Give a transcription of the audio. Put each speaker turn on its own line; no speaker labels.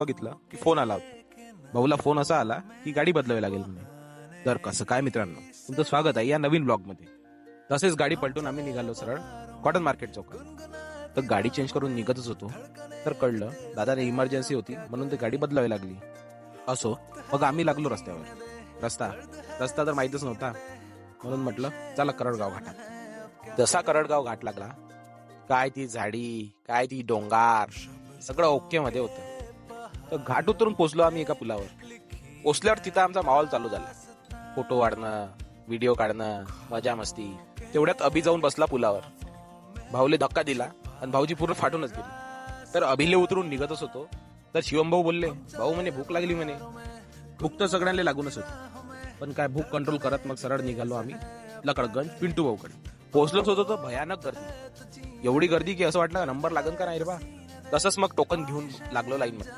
बघितलं की फोन आला होता. भाऊला फोन असा आला की गाडी बदलावी लागेल म्हणे. तर कसं काय मित्रांनो, तुमचं स्वागत आहे या नवीन ब्लॉग मध्ये. तसेच गाडी पलटून आम्ही निघालो सरळ कॉटन मार्केट चौकात. तर गाडी चेंज करून निघतच होतो तर कळलं दादाने इमर्जन्सी होती म्हणून ती गाडी बदलावी लागली. असो, मग आम्ही लागलो रस्त्यावर. रस्ता तर माहीतच नव्हता म्हणून म्हटलं चला करडगाव घाटात. जसा करडगाव घाट लागला, काय ती झाडी, काय ती डोंगार, सगळं ओके मध्ये होतं. तर घाट उतरून पोचलो आम्ही एका पुलावर. पोचल्यावर तिथं आमचा माहोल चालू झाला. फोटो काढणं, व्हिडिओ काढणं, मजा मस्ती. तेवढ्यात अभि जाऊन बसला पुलावर. भाऊले धक्का दिला आणि भाऊजी पूर्ण फाटूनच गेली. तर अभिले उतरून निघतच होतो तर शिवम भाऊ बोलले, भाऊ म्हणे भूक लागली म्हणे. भूक तर सगळ्यांना लागूनच होती, पण काय भूक कंट्रोल करत मग सरळ निघालो आम्ही लकडगंज पिंटू भाऊकडे. पोहोचलोच होतो तर भयानक गर्दी. एवढी गर्दी की असं वाटलं नंबर लागन का नाही रे बा. तसंच मग टोकन घेऊन लागलो लाईन मध्ये.